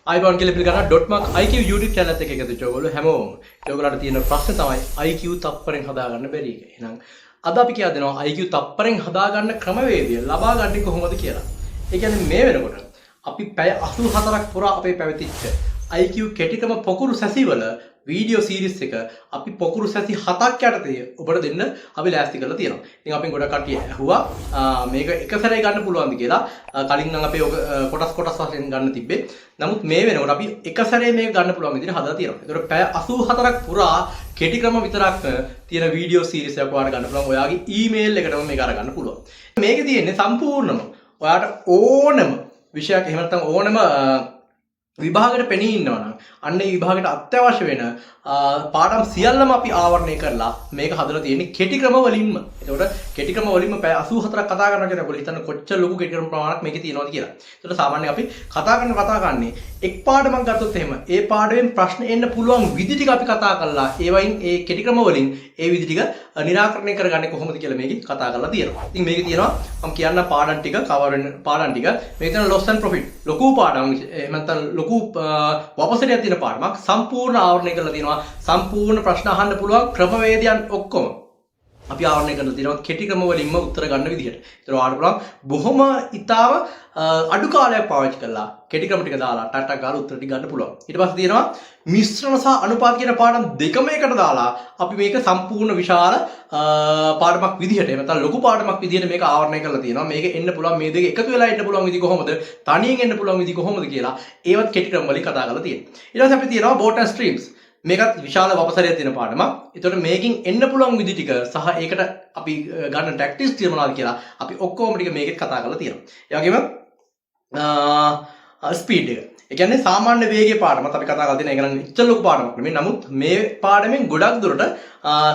අයිබෝන් කියලා පිළිගන්න .mark IQ YouTube channel එකත් එක්ක එකතු වෙච්ච ඔයගොල්ලෝ හැමෝම ඒගොල්ලන්ට තියෙන ප්‍රශ්නේ තමයි IQ තප්පරෙන් හදාගන්න බැරි එක. එහෙනම් අද අපි කියලා දෙනවා IQ තප්පරෙන් හදාගන්න ක්‍රමවේදය ලබා ගන්න කොහොමද කියලා. ඒ කියන්නේ මේ වෙනකොට අපි පැය 84ක් පුරා අපේ පැවතිච්ච IQ කෙටිකම පොකුරු සැසිවල වීඩියෝ සීරීස් එක අපි පොකුරු සැසි 7ක් යටතේ ඔබට දෙන්න අපි ලෑස්ති කරලා තියෙනවා. ඉතින් අපෙන් ගොඩක් කට්ටිය ඇහුවා මේක එක සැරේ ගන්න පුළුවන්ද කියලා. කලින් නම් අපේ කොටස් වශයෙන් ගන්න තිබ්බේ. නමුත් මේ වෙනකොට අපි එක සැරේ මේක ගන්න පුළුවන් විදිහට හදලා තියෙනවා. ඒතකොට පැය 84ක් පුරා කෙටි ක්‍රම විතරක් තියෙන වීඩියෝ සීරීස් එකක් ඔයාලට ගන්න පුළුවන්. ඔයාගේ ඊමේල් එකටම මේක අරගන්න පුළුවන්. මේකේ තියෙන්නේ සම්පූර්ණම ඔයාට ඕනම විෂයක් එහෙම නැත්නම් ඕනම විභාගයට පෙනී ඉන්නවා නම් අන්න ඒ විභාගයට අත්‍යවශ්‍ය වෙන පාඩම් සියල්ලම අපි ආවරණය කරලා මේක හදලා තියෙන්නේ කෙටි ක්‍රම වලින්ම. ඒකට කෙටි ක්‍රම වලින්ම පැය 84ක් කතා කරනවා කියන ඔයගොල්ලෝ හිතන්න කොච්චර ලොකු කෙටි ක්‍රම ප්‍රමාණයක් මේකේ තියෙනවද කියලා. ඒකට සාමාන්‍යයෙන් අපි කතා කරන්නේ එක් පාඩමක් ගත්තොත් එහෙම ඒ පාඩමෙන් ප්‍රශ්න එන්න පුළුවන් විදි ටික අපි කතා කරලා ඒ වයින් ඒ කෙටි ක්‍රම වලින් ඒ විදි ටික නිරාකරණය කරගන්නේ කොහොමද කියලා මේකේ කතා කරලා තියෙනවා. ඉතින් මේකේ තියෙනවා මම කියන්න පාඩම් ටික කවර් වෙන පාඩම් ටික මේක තියෙන loss and profit ලොකු පාඩම් එහෙම නැත්නම් ලොකු වපසරියක් තියෙන පාඩමක් සම්පූර්ණ ආවරණය කරලා තියෙනවා. සම්පූර්ණ ප්‍රශ්න අහන්න පුළුවන් ක්‍රමවේදයන් ඔක්කොම අපි ආවරණය කරලා තියෙනවා කෙටි ක්‍රම වලින්ම උත්තර ගන්න විදිහට. ඒතර ඔයාලට පුළුවන් බොහොම ඉතාම අඩු කාලයක් පාවිච්චි කරලා කෙටි ක්‍රම ටික දාලා ටටක් ගාලා උත්තර ටික ගන්න පුළුවන්. ඊට පස්සේ තියෙනවා මිශ්‍රණ සහ අනුපාත කියන පාඩම් දෙකම එකට දාලා අපි මේක සම්පූර්ණ විශාල පාඩමක් විදිහට එහෙම නැත්නම් ලොකු පාඩමක් විදිහට මේක ආවරණය කරලා තියෙනවා. මේක එන්න පුළුවන් මේ දෙක එකතු වෙලා එන්න පුළුවන් විදි කොහොමද? තනියෙන් එන්න පුළුවන් විදි කොහොමද කියලා ඒවත් කෙටි ක්‍රම වලින් කතා කරලා තියෙනවා. ඊට පස්සේ අපි තියෙනවා බෝට් ඇන්ඩ් ස්ට්‍රීම්ස්. මේකත් විශාල වපසරියක් තියෙන පාඩමක්. ඒතකොට මේකෙන් එන්න පුළුවන් විදි ටික සහ ඒකට අපි ගන්න ටැක්ටික්ස් තියෙනවාද කියලා අපි ඔක්කොම ටික මේකෙත් කතා කරලා තියෙනවා. ඒ වගේම ස්පීඩ් එක. ඒ කියන්නේ සාමාන්‍ය වේගයේ පාඩමත් අපි කතා කරලා තියෙන එක නම් ඉච්ච ලොකු පාඩමක් නෙමෙයි. නමුත් මේ පාඩමෙන් ගොඩක් දුරට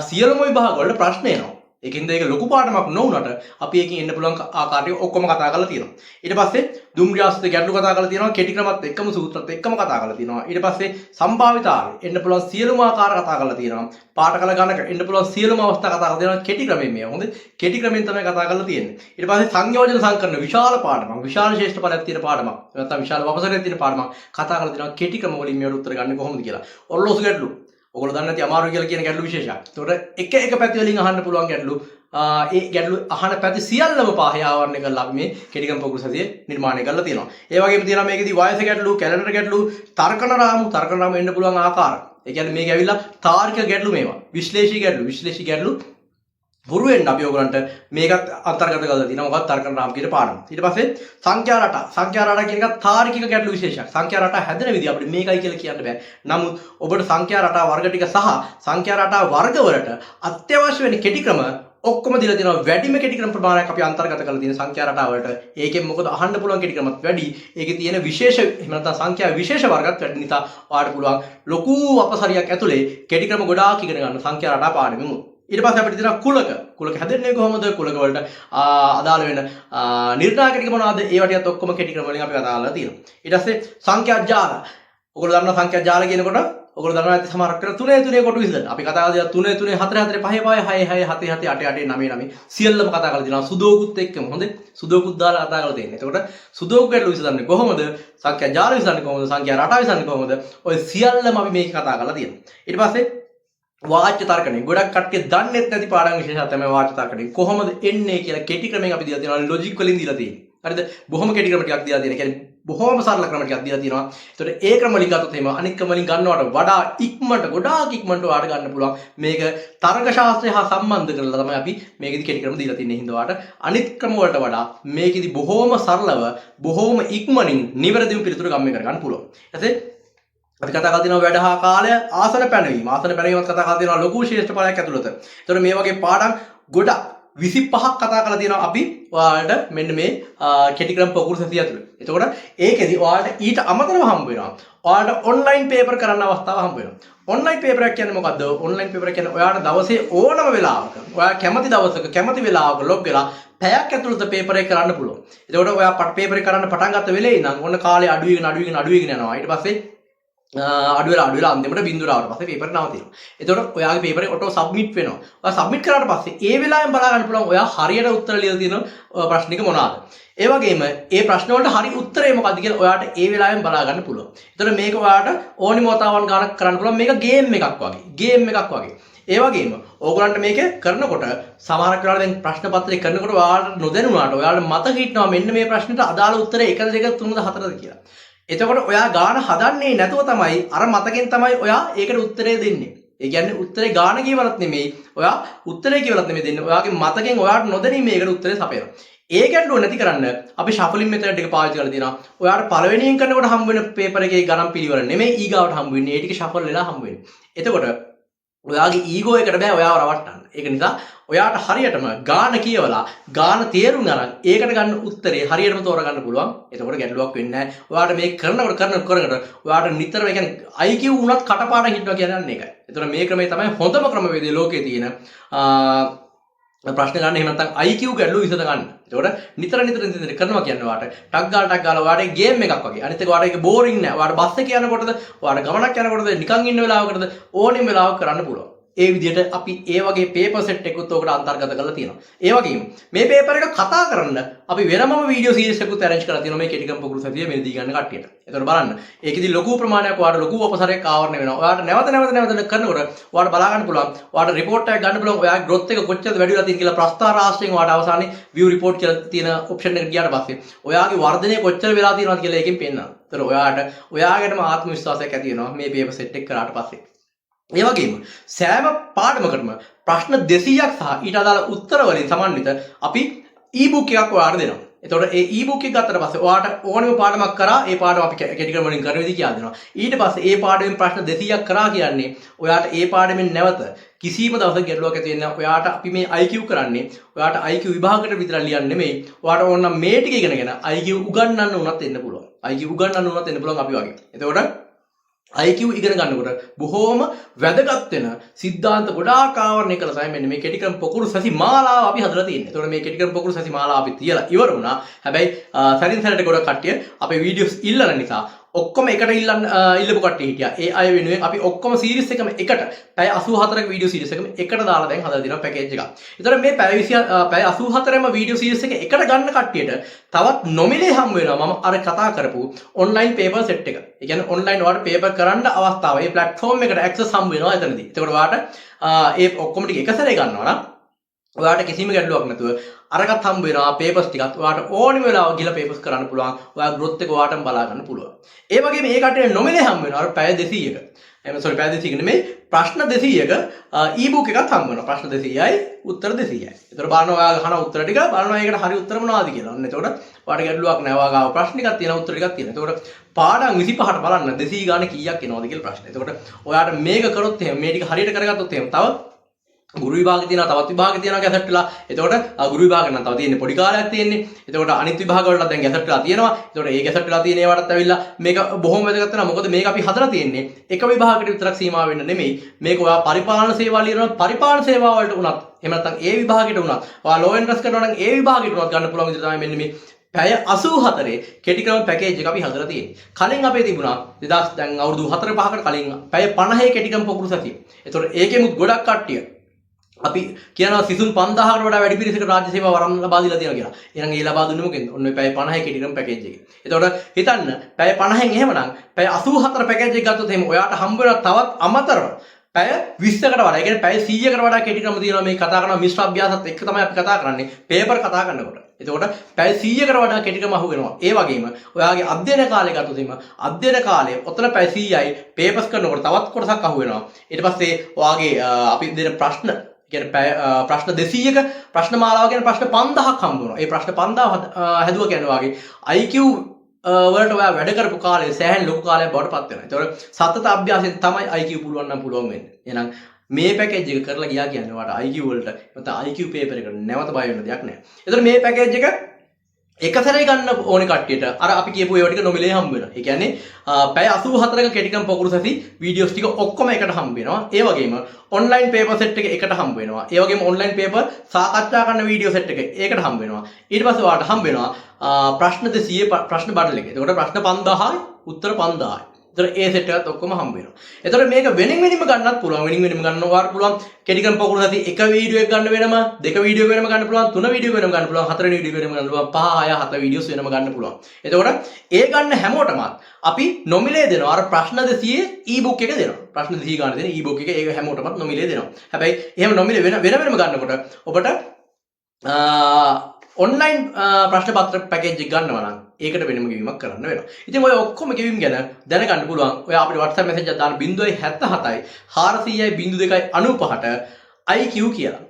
සියලුම විභාග වලට ප්‍රශ්න එනවා. ඒකින්ද ඒක ලොකු පාඩමක් නොවුනට අපි එකකින් එන්න පුළුවන් ආකාරයට ඔක්කොම කතා කරලා තියෙනවා. ඊට පස්සේ දුම්රියාසුත ගැටලු කතා කරලා තියෙනවා. කෙටි ක්‍රමත් එක්කම සූත්‍රත් එක්කම කතා කරලා තියෙනවා. ඊට පස්සේ සම්භාවිතාවය එන්න පුළුවන් සියලුම ආකාර කතා කරලා තියෙනවා. පාඨ කළ ගණක එන්න පුළුවන් සියලුම අවස්ථා කතා කරලා තියෙනවා. කෙටි ක්‍රමයෙන් මේ. හොඳ කෙටි ක්‍රමයෙන් තමයි කතා කරලා තියෙන්නේ. ඊට පස්සේ සංයෝජන සංකරණ විශාල පාඩමක්. විශාල ශේෂ්ඨ තියෙන පාඩමක්. නැත්නම් විශාල වපසරියක් තියෙන පාඩමක් කතා කරලා තියෙනවා. කෙටි ක්‍රම වලින් මේවට උත්තර ගන්න කොහොමද කියලා. ඔරලෝසු ගැටලු. ඔයගොල්ලෝ දන්නේ නැති අමාරු කියලා කියන ගැටලු විශේෂයක්. ඒකට එක පැති වලින් අහන්න පුළුවන් ගැටලු. ඒ ගැටලු අහන පැති සියල්ලම පහේ ආවරණය කරලා අපි මේ කෙටිකම් පොකුරු සතිය නිර්මාණය කරලා තියෙනවා. ඒ වගේම තියෙනවා මේකෙදි වයස ගැටලු, කැලෙන්ඩර් ගැටලු, තර්කන රාමු එන්න පුළුවන් ආකාර. ඒ කියන්නේ මේක ඇවිල්ලා තාර්කික ගැටලු මේවා. විශ්ලේෂී ගැටලු හුරු වෙන්න අපි ඔයගලන්ට මේකත් අන්තර්ගත කරලා තියෙනවා. මොකක්ද තර්කන රාම කියන පාඩම. ඊට පස්සේ සංඛ්‍යා රටා කියන එක තාර්කික ගැටලු විශේෂයක්. සංඛ්‍යා රටා හැදෙන විදිහ අපිට මේකයි කියලා කියන්න බෑ. නමුත් ඔබට සංඛ්‍යා රටා වර්ග ටික සහ සංඛ්‍යා රටා වර්ග වලට අත්‍යවශ්‍ය වෙන කෙටි ක්‍රම ඔක්කොම දීලා තියෙනවා. වැඩිම කෙටි ක්‍රම ප්‍රමාණයක් අපි අන්තර්ගත කරලා තියෙන සංඛ්‍යා රටා වලට. ඒකෙන් මොකද අහන්න පුළුවන් කෙටි ක්‍රමත් වැඩි. ඒකේ තියෙන විශේෂ එහෙම නැත්නම් සංඛ්‍යා විශේෂ වර්ගත් වැඩි නිසා ඔයාලට පුළුවන් ලොකු අපසරියක් ඇතුලේ කෙටි ක්‍රම ගොඩාක් ඉගෙන ගන්න සංඛ්‍යා රටා පාඩමෙමු. ඊට පස්සේ අපිට තියෙනවා කුලක හැදෙන්නේ කොහොමද? කුලක වලට අදාළ වෙන නිර්ණායක ටික මොනවද? ඒ වටියත් ඔක්කොම කෙටි ක්‍රම වලින් අපි කතා කරලා තියෙනවා. ඊට පස්සේ සංඛ්‍යා ජාල. ඔයගොල්ලෝ දන්නවා සංඛ්‍යා ජාල කියනකොට ඔයගොල්ලෝ දන්නවා ඇති සමහරක් කරලා 3 කොටු විසඳන. අපි කතා කරලා 3 4 4 5 5 6 6 7 7 8 8 9 9 සියල්ලම කතා කරලා තියෙනවා. සුදෝකුත් එක්කම හොඳ සුදෝකුත් දාලා කතා කරලා තියෙනවා. එතකොට සුදෝකු ගැටලු විසඳන්නේ කොහොමද? සංඛ්‍යා ජාල විසඳන්නේ කොහොමද? සංඛ්‍යා රටා විසඳන්නේ කොහොමද? ඔය සියල්ලම අපි මේක කතා කරලා තියෙනවා. ඊට පස්සේ වාච්‍ය තර්කණය ගොඩක් කට්ටිය දන්නේ නැති පාඩම් විශේෂයක් තමයි වාච්‍ය තර්කණය. කොහොමද එන්නේ කියලා කෙටි ක්‍රමයෙන් අපි දීලා තියෙනවා. ලොජික් වලින් දීලා තියෙන්නේ. හරිද? බොහොම කෙටි ක්‍රම ටිකක් දීලා තියෙනවා. කියන්නේ බොහොම සරල ක්‍රම ටිකක් දීලා තියෙනවා. ඒතකොට ඒ ක්‍රම වලින් ගත්තොත් එහෙම අනිත් ක්‍රම වලින් ගන්නවට වඩා ගොඩාක් ඉක්මනට ඔයාලට ගන්න පුළුවන්. මේක තර්ක ශාස්ත්‍රය හා සම්බන්ධ කරලා තමයි අපි මේකෙදි කෙටි ක්‍රම දීලා තින්නේ. හින්දා ඔයාලට අනිත් ක්‍රම වලට වඩා මේකෙදි බොහොම සරලව බොහොම ඉක්මනින් නිවැරදිව පිළිතුරු ගම්මේ කරගන්න පුළුවන්. ඊට අපි කතා කරලා තියෙනවා වැඩ හා කාලය ආසන පැනවීම. ආසන පැනවීමත් කතා කරලා තියෙනවා ලොකු ශේෂ්ඨ ඵලයක් ඇතුළත. ඒතකොට මේ වගේ පාඩම් ගොඩක් 25ක් කතා කරලා තියෙනවා අපි ඔයාලට මෙන්න මේ කෙටි ක්‍රම පොකුරු සතිය ඇතුළේ. එතකොට ඒකෙදි ඔයාලට ඊට අමතරව හම්බ වෙනවා. ඔයාලට ඔන්ලයින් පේපර් කරන්න අවස්ථාව හම්බ වෙනවා. ඔන්ලයින් පේපර් එක කියන්නේ මොකද්ද? ඔන්ලයින් පේපර් එක කියන්නේ ඔයාලට දවසේ ඕනම වෙලාවක ඔයා කැමති දවසක කැමති වෙලාවක ලොග් වෙලා පැයක් ඇතුළත පේපර් එක කරන්න පුළුවන්. එතකොට ඔයා පේපර් එක කරන්න පටන් ගත්ත වෙලේ ඉඳන් ඔන්න කාලේ අඩු වෙගෙන යනවා. ඊට පස්සේ අඩු වෙලා අන්තිමට බිඳුවට ආවට පස්සේ පේපර් නවතිනවා. එතකොට ඔයාගේ පේපරේ ඔටෝ සබ්මිට් වෙනවා. ඔයා සබ්මිට් කරාට පස්සේ ඒ වෙලාවෙන් බලා ගන්න පුළුවන් ඔයා හරියට උත්තර ලියලා තියෙන ප්‍රශ්නික මොනවාද. ඒ වගේම ඒ ප්‍රශ්න වලට හරි උත්තරේ මොකක්ද කියලා ඔයාට ඒ වෙලාවෙන් බලා ගන්න පුළුවන්. එතකොට මේක ඔයාට ඕනිම වතාවන් ගණක් කරන්න පුළුවන්. මේක ගේම් එකක් වගේ. ඒ වගේම ඕගොල්ලන්ට මේක කරනකොට සමහරක් වෙලාවට දැන් ප්‍රශ්න පත්‍රය කරනකොට ඔයාලට නොදැනුණාට ඔයාලට මතක හිටිනවා මෙන්න මේ ප්‍රශ්නෙට අදාළ උත්තරේ 1 2 3 4ද කියලා. එතකොට ඔයා ගාන හදන්නේ නැතුව තමයි අර මතකෙන් තමයි ඔයා ඒකට උත්තරේ දෙන්නේ. ඒ කියන්නේ උත්තරේ ගාන කියවලත් නෙමෙයි. ඔයා උත්තරේ කියවලත් නෙමෙයි දෙන්නේ. ඔයාගේ මතකෙන් ඔයාට නොදැනී මේකට උත්තරේ සපයනවා. ඒ ගැටලුව නැති කරන්න අපි ෂෆලින් මෙතඩ් එක පාවිච්චි කරලා තියෙනවා. ඔයාට පළවෙනියෙන් කරනකොට හම්බ වෙන පේපර් එකේ ගණන් පිළිවෙල නෙමෙයි ඊගාවට හම්බ වෙන්නේ. ඒ ටික ෂෆල් වෙලා හම්බ වෙන්නේ. එතකොට ඔයාගේ ඊගෝ එකට බෑ ඔයාව රවට්ටන්න. ඒක නිසා ඔයාට හරියටම ගාන කියවලා ගාන තේරුම් ගන්න ඒකට ගන්න උත්තරේ හරියටම තෝරගන්න පුළුවන්. එතකොට ගැටලුවක් වෙන්නේ නැහැ. ඔයාට මේක කරනකොට ඔයාට නිතරම ඒ කියන්නේ IQ උනත් කටපාඩම් හිටනවා කියන්නේ ඒකයි. එතකොට මේ ක්‍රමය තමයි හොඳම ක්‍රමවේදය ලෝකේ තියෙන ප්‍රශ්න ගන්න. එහෙම නැත්නම් IQ ගැටලුව විසඳ ගන්න. එතකොට නිතර කරනවා කියන්නේ ඔයාට ටක් ගාලා ඔයාට ගේම් එකක් වගේ. අනිත් එක ඔයාට ඒක බෝරින් නෑ. ඔයාට බස් එකේ යනකොටද ඔයාට ගමනක් යනකොටද නිකන් ඉන්න වෙලාවකටද ඕනෙම වෙලාවක කරන්න පුළුවන්. ඒ විදිහට අපි ඒ වගේ පේපර් සෙට් එකකුත් ඔකට අන්තර්ගත කරලා තියෙනවා. ඒ වගේම මේ පේපර් එක කතා කරන්න අපි වෙනමම වීඩියෝ සීරීස් එකකුත් arrange කරලා තියෙනවා මේ කෙටිකම් පොකුරු සතිය මේ දී ගන්න කට්ටියට. ඒතකොට බලන්න. ඒකෙදි ලොකු ප්‍රමාණයක් ඔයාට ලොකු උපසරයක් ආවරණය වෙනවා. ඔයාට නැවත කරනකොට ඔයාට බලා ගන්න පුළුවන්. ඔයාට report එකක් ගන්න පුළුවන්. ඔයාගේ growth එක කොච්චරද වැඩි වෙලා තියෙන කියලා ප්‍රස්තාර ආශ්‍රයෙන් ඔයාට අවසානයේ view report කියලා තියෙන option එකට ගියාට පස්සේ ඔයාගේ වර්ධනය කොච්චර වෙලා තියෙනවද කියලා ඒකෙන් පේනවා. ඒතකොට ඔයාට ඔයාගටම ආත්ම විශ්වාසයක් ඇති වෙනවා මේ පේපර් සෙට් එක කරාට පස්සේ. ඒ වගේම සෑම පාඩමකටම ප්‍රශ්න 200ක් සහ ඊට අදාළ උත්තර වලින් සමන්විත අපි e-book එකක් ඔයාලට දෙනවා. එතකොට ඒ e-book එක ගත්තට පස්සේ ඔයාට ඕනම පාඩමක් කරා ඒ පාඩම අපි කැටි වලින් කරන විදිහ කියලා දෙනවා. ඊට පස්සේ ඒ පාඩමෙන් ප්‍රශ්න 200ක් කරා කියන්නේ ඔයාට ඒ පාඩමෙන් නැවත කිසිම දවසක ගැටලුවක් ඇති වෙන්නේ නැහැ. ඔයාට අපි මේ IQ කරන්නේ ඔයාට IQ විභාගයට විතර ලියන්න නෙමෙයි. ඔයාට ඕන නම් මේ ටික ඉගෙනගෙන IQ උගන්වන්න උනත් එන්න පුළුවන්. IQ උගන්වන්න උනත් එන්න පුළුවන් අපි වගේ. එතකොට IQ ඉගෙන ගන්නකොට බොහෝම වැදගත් වෙන සිද්ධාන්ත ගොඩාක් ආවරණය කරලා තමයි මෙන්න මේ කෙටිකම් පොකුරු සැසි මාලාව අපි හදලා තියෙන්නේ. ඒතකොට මේ කෙටිකම් පොකුරු සැසි මාලාව අපි තියලා ඉවර වුණා. හැබැයි සැරින් සැරේට ගොඩක් කට්ටිය අපේ වීඩියෝස් ඉල්ලන නිසා ඔක්කොම එකට ඉල්ලපු කට්ටිය හිටියා. ඒ අය වෙනුවෙන් අපි ඔක්කොම සීරීස් එකම එකට පැය 84ක වීඩියෝ සීරීස් එකම එකට දාලා දැන් හදලා දෙනවා පැකේජ් එකක්. ඒතකොට මේ පැය 84ම වීඩියෝ සීරීස් එක එකට ගන්න කට්ටියට තවත් නොමිලේ හම් වෙනවා මම අර කතා කරපු ඔන්ලයින් පේපර් සෙට් එක. ඒ කියන්නේ ඔන්ලයින් ඔයාලට පේපර් කරන්න අවස්ථාව. මේ ප්ලැට්ෆෝම් එකට ඇක්සස් හම් වෙනවා එතනදී. ඒතකොට ඔයාලට ඒ ඔක්කොම ටික එක සැරේ ගන්නවා නම් ඔයාට කිසිම ගැටලුවක් නැතුව අරකට හම්බ වෙනවා පේපර්ස් ටිකත් ඔයාට ඕනෙම වෙලාවක ගිහලා පේපර්ස් කරන්න පුළුවන්. ඔයා growth එක ඔයාටම බලා ගන්න පුළුවන්. ඒ වගේම මේ කටේ නොමිලේ හම්බ වෙනවා අර පැය 200ක. පැය 200ක නෙමෙයි ප්‍රශ්න 200ක e-book එකක් හම්බ වෙනවා. ප්‍රශ්න 200යි උත්තර 200යි. ඒතර බලනවා ඔයා අහන උත්තර ටික බලනවා ඒකට හරි උත්තර මොනවද කියලා. ඔන්න එතකොට ඔයාට ගැටලුවක් නැහැ. ඔයා ගාව ප්‍රශ්න ටිකක් තියෙනවා උත්තර ටිකක් තියෙනවා. එතකොට පාඩම් 25ට බලන්න 200 ගාන කීයක් එනවද කියලා ප්‍රශ්න. එතකොට ඔයාට මේක කරොත් එහෙම මේ ටික හරියට කරගත්තොත් එහෙම තව ගුරු විභාගෙ තියෙනවා තවත් විභාගෙ තියෙනවා ගැසට් වෙලා. එතකොට ගුරු විභාගෙ නම් තව තියෙන්නේ පොඩි කාලයක් තියෙන්නේ. එතකොට අනිත් විභාග වලට දැන් ගැසට් වෙලා තියෙනවා. එතකොට ඒ ගැසට් වෙලා තියෙන ඒවාටත් ඇවිල්ලා මේක බොහොම වැදගත් වෙනවා. මොකද මේක අපි හදලා තියෙන්නේ එක විභාගයකට විතරක් සීමා වෙන්න නෙමෙයි. මේක ඔයා පරිපාලන සේවා ලියනවා පරිපාලන සේවා වලට උනත් එහෙම නැත්නම් ඒ විභාගයට උනත් ඔයා ලෝ එන්ට්‍රස් කරනවා නම් ඒ විභාගයට උනත් ගන්න පුළුවන් විදිහට තමයි මෙන්න මේ පැය 84 කෙටි ක්‍රම පැකේජ් එක අපි හදලා තියෙන්නේ. කලින් අපේ තිබුණා 2000 දැන් අවුරුදු 4-5කට කලින් පැය 50 කෙටි ක්‍රම පොකුරු සතිය. එතකොට ඒකෙමුත් ගොඩක් කට්ටිය අපි කියනවා සිසුන් 5000කට වඩා වැඩි පිරිසකට රාජ්‍ය සේවාව වරම් ලබා දීලා තියෙනවා කියලා. එහෙනම් ඒ ලබා දුන්නේ මොකෙන්ද? ඔන්න ඔය පැය 50 කෙටි ක්‍රම පැකේජ් එකේ. එතකොට හිතන්න පැය 50න් එහෙමනම් පැය 84 පැකේජ් එක ගත්තොත් එහෙම ඔයාට හම්බ වෙනවා තවත් අමතරව පැය 20කට වඩා. ඒ කියන්නේ පැය 100කට වඩා කෙටි ක්‍රම තියෙනවා මේ කතා කරන මිශ්‍ර අභ්‍යාසත් එක්ක තමයි අපි කතා කරන්නේ පේපර් කතා කරනකොට. එතකොට පැය 100කට වඩා කෙටි ක්‍රම අහු වෙනවා. ඒ වගේම ඔයාගේ අධ්‍යයන කාලය ගත්තොත් එහෙම අධ්‍යයන කාලය ඔතන පැය 100යි පේපර්ස් කරනකොට තවත් කොටසක් අහු වෙනවා. ඊට පස්සේ ඔයාගේ අපි දෙන ප්‍රශ්න ප්‍රශ්න 200ක ප්‍රශ්න මාලාව කියන ප්‍රශ්න 5000ක් හම්බ වෙනවා. ඒ ප්‍රශ්න 5000 හැදුවා කියන්නේ වාගේ IQ වලට ඔයා වැඩ කරපු කාලේ සෑහෙන ලොකු කාලයක් බවට පත් වෙනවා. ඒතකොට සතත අභ්‍යාසයෙන් තමයි IQ පුළුවන් නම් පුළුවන් වෙන්නේ. එහෙනම් මේ පැකේජ් එක කරලා ගියා කියන්නේ ඔයාට IQ වලට නැත්නම් IQ පේපර් එකට නැවත බය වෙන්න දෙයක් නැහැ. ඒතකොට මේ පැකේජ් එක එක සැරේ ගන්න ඕනේ කට්ටියට අර අපි කියපු ඒවා ටික නොමිලේ හම්බ වෙනවා. ඒ කියන්නේ පැය 84ක කෙටිකම් පොකුරු සැසි වීඩියෝස් ටික ඔක්කොම එකට හම්බ වෙනවා. ඒ වගේම ඔන්ලයින් පේපර් සෙට් එක එකට හම්බ වෙනවා. ඒ වගේම ඔන්ලයින් පේපර් සාකච්ඡා කරන වීඩියෝ සෙට් එක ඒකට හම්බ වෙනවා. ඊට පස්සේ ඔයාලට හම්බ වෙනවා ප්‍රශ්න 200 ප්‍රශ්න බඩල් එක. එතකොට ප්‍රශ්න 5000යි උත්තර 5000යි. එතකොට ඒ සෙට් එකත් ඔක්කොම හම්බ වෙනවා. එතකොට මේක වෙනින් වෙනින්ම ගන්නත් පුළුවන්. වෙනින් වෙනින්ම ගන්නවාට පුළුවන්. කෙටි ක්‍රම පොකුණු සති එක වීඩියෝ එක ගන්න වෙනම, දෙක වීඩියෝ එක වෙනම ගන්න පුළුවන්, තුන වීඩියෝ එක වෙනම ගන්න පුළුවන්, හතරවෙනි වීඩියෝ එක වෙනම ගන්න පුළුවන්, 5 6 7 වීඩියෝස් වෙනම ගන්න පුළුවන්. එතකොට ඒ ගන්න හැමෝටම අපි නොමිලේ දෙනවා. අර ප්‍රශ්න 200 ඊබුක් එක දෙනවා. ප්‍රශ්න 200 ගන්න දෙන ඊබුක් එක ඒක හැමෝටම නොමිලේ දෙනවා. හැබැයි එහෙම නොමිලේ වෙනම ගන්නකොට ඔබට ඔන්ලයින් ප්‍රශ්න පත්‍ර පැකේජ් එක ගන්නවා නම් ඒකට වෙනම ගෙවීමක් කරන්න වෙනවා. ඉතින් ඔය ඔක්කොම ගෙවීම් ගැන දැනගන්න පුළුවන්. ඔය අපිට WhatsApp message එකක් දාන්න 077යි 400යි 0295ට IQ කියලා.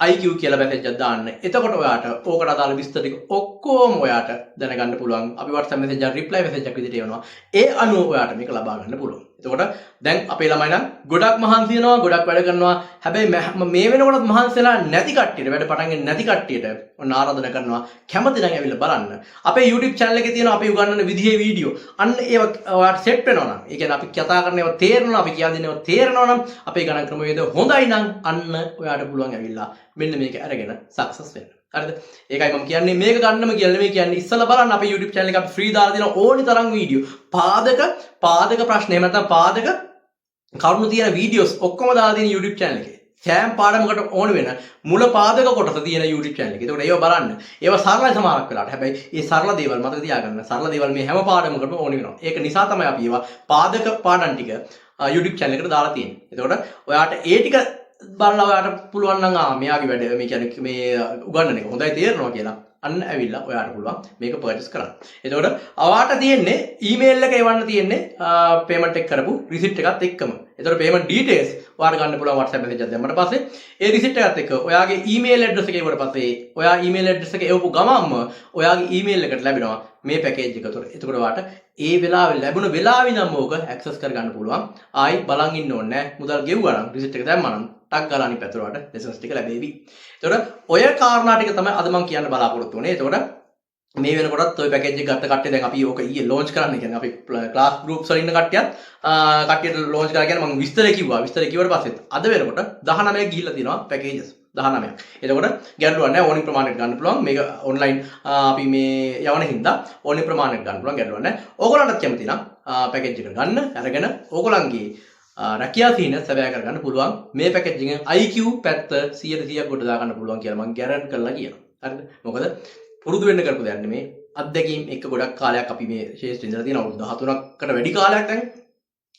IQ කියලා message එකක් දාන්න. එතකොට ඔයාට ඕකට අදාළ විස්තර ටික ඔක්කොම ඔයාට දැනගන්න පුළුවන්. අපි WhatsApp message එක reply message එකක් විදිහට එවනවා. ඒ අනුව ඔයාට මේක ලබා ගන්න පුළුවන්. එතකොට දැන් අපේ ළමයි නම් ගොඩක් මහන්සි වෙනවා, ගොඩක් වැඩ කරනවා. හැබැයි මේ වෙනකොටත් මහන්සිලා නැති කට්ටියට, වැඩ පටන් ගන්න නැති කට්ටියට ඔන්න ආරාධනා කරනවා. කැමති නම් ඇවිල්ලා බලන්න. අපේ YouTube channel එකේ තියෙන අපි උගන්වන විදිහේ වීඩියෝ. අන්න ඒව ඔයාට සෙට් වෙනවා නම්, ඒ කියන්නේ අපි කතා කරන ඒවා තේරෙනවා, අපි කියා දෙන ඒවා තේරෙනවා නම්, අපේ ගණන් ක්‍රමවේද හොඳයි නම් අන්න ඔයාට පුළුවන් ඇවිල්ලා මෙන්න මේක අරගෙන සක්සස් වෙන්න. හරිද? ඒකයි මම කියන්නේ මේක ගන්නම කියලා නෙමෙයි කියන්නේ. ඉස්සලා බලන්න අපේ YouTube channel එක අපි ෆ්‍රී දාලා දෙන ඕනි තරම් වීඩියෝ. පාදක ප්‍රශ්න එහෙම නැත්නම් පාදක කරුණු තියෙන වීඩියෝස් ඔක්කොම දාලා තියෙන YouTube channel එකේ. සෑම පාඩමකට ඕන වෙන මුල පාදක කොටස තියෙන YouTube channel එකේ. ඒකට ඒව බලන්න. ඒව සරලයි සමහරක් වෙලාවට. හැබැයි මේ සරල දේවල් මතක තියාගන්න. සරල දේවල් මේ හැම පාඩමකටම ඕන වෙනවා. ඒක නිසා තමයි අපි ඒවා පාදක පාඩම් ටික YouTube channel එකට දාලා තියෙන්නේ. එතකොට ඔයාට ඒ ටික බලලා ඔයාට පුළුවන් නම් මෙයාගේ වැඩ මේ කියන්නේ මේ උගන්නන එක හොඳයි තේරෙනවා කියලා අන්න ඇවිල්ලා ඔයාට පුළුවන් මේක පර්චේස් කරන්න. එතකොට ඔයාට තියෙන්නේ ඊමේල් එක එවන්න තියෙන්නේ පේමන්ට් එක කරපු රිසිට් එකත් එක්කම. එතකොට පේමන්ට් ඩීටේල්ස් ඔයාට ගන්න පුළුවන් WhatsApp message එකක් දැම්මට පස්සේ ඒ රිසිට් එකත් එක්ක ඔයාගේ ඊමේල් ඇඩ්‍රස් එක එවුවට පස්සේ ඔයා ඊමේල් ඇඩ්‍රස් එක එවපු ගමන්ම ඔයාගේ ඊමේල් එකට ලැබෙනවා මේ පැකේජ් එක. එතකොට ඔයාට ඒ වෙලාවේ ලැබුණ වෙලාවෙ නම් ඕක ඇක්සස් කරගන්න පුළුවන්. ආයි බලන් ඉන්න ඕනේ නැහැ. මුදල් ගෙවුවා නම් රිසිට් එක දැම්මා නම් ටක් ගාලා අනිත් පැත්තට වලට ලෙසන්ස් ටික ලැබෙවි. එතකොට ඔය කාරණා ටික තමයි අද මම කියන්න බලාපොරොත්තු වෙන්නේ. එතකොට මේ වෙනකොටත් ඔය පැකේජ් එක ගත්ත කට්ටිය දැන් අපි ඕක ඊයේ ලොන්ච් කරන්න කියන්නේ අපි ක්ලාස් ගෲප්ස් වල ඉන්න කට්ටියට ලොන්ච් කරලා කියන්නේ මම විස්තර කිව්වා. විස්තර කිව්වට පස්සෙත් අද වෙනකොට 19ක් ගිහිල්ලා තියෙනවා පැකේජස් 19ක්. එතකොට ගැටලුවක් නැහැ. ඕනි ප්‍රමාණයට ගන්න පුළුවන්. මේක ඔන්ලයින් අපි මේ යවන හින්දා ඕනි ප්‍රමාණයට ගන්න පුළුවන්. ගැටලුවක් නැහැ. ඕගොල්ලන්ටත් කැමති නම් පැකේජ් එක ගන්න අරගෙන ඕගොල්ලන්ගේ රැකියා සීන සැබෑ කරගන්න පුළුවන්. මේ පැකේජ් එකෙන් IQ පැත්ත 100% ගොඩ දා ගන්න පුළුවන් කියලා මම ගැරන්ටි කරලා කියනවා. හරිද? මොකද පුරුදු වෙන්න කරපු දෙයක් නෙමේ. අත්දැකීම් එක ගොඩක් කාලයක් අපි මේ ශේෂ්ත්‍රේ ඉඳලා තියෙන අවුරුදු 13කට වැඩි කාලයක් දැන්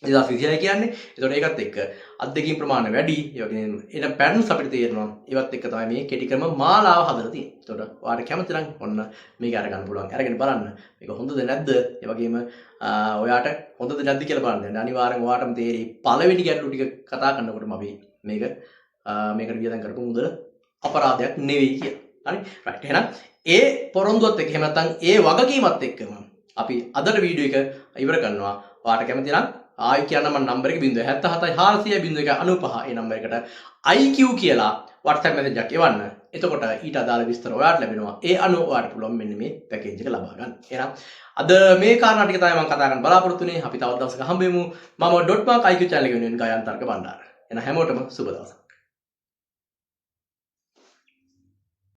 2020 කියන්නේ. ඒතකොට ඒකත් එක්ක අත්දැකීම් ප්‍රමාණය වැඩි. ඒ වගේම එන පැටර්න්ස් අපිට තේරෙනවා. ඒවත් එක්ක තමයි මේ කෙටි ක්‍රම මාලාව හදලා තියෙන්නේ. ඒතකොට ඔයාලට කැමති නම් ඔන්න මේක අරගන්න පුළුවන්. අරගෙන බලන්න. මේක හොඳද නැද්ද? ඒ වගේම ඔයාට හොඳද නැද්ද කියලා බලන්න. අනිවාර්යෙන් ඔයාටම තේරෙයි. පළවෙනි ගැටලු ටික කතා කරනකොටම අපි මේකට වියදම් කරපු මුදල අපරාධයක් නෙවෙයි කියලා. හරි? රයිට්. එහෙනම් ඒ පොරොන්දුවත් එක්ක එහෙම නැත්නම් ඒ වගකීමත් එක්කම අපි අදට වීඩියෝ එක ඉවර කරනවා. ඔයාට කැමති නම් ආයි කියන්න මම නම්බර එක 077 400 0195 ඒ නම්බර එකට IQ කියලා WhatsApp message එකක් එවන්න. එතකොට ඊට අදාළ විස්තර ඔයාට ලැබෙනවා. ඒ අනුව ඔයාට පුළුවන් මෙන්න මේ පැකේජ් එක ලබා ගන්න. එහෙනම් අද මේ කාරණා ටික තමයි මම කතා කරන්න බලාපොරොත්තු වෙන්නේ. අපි තවත් දවසක හම්බෙමු. මම .mark IQ channel එක වෙනුවෙන් ගායන් තර්ක බණ්ඩාර. එහෙනම් හැමෝටම සුබ දවසක්.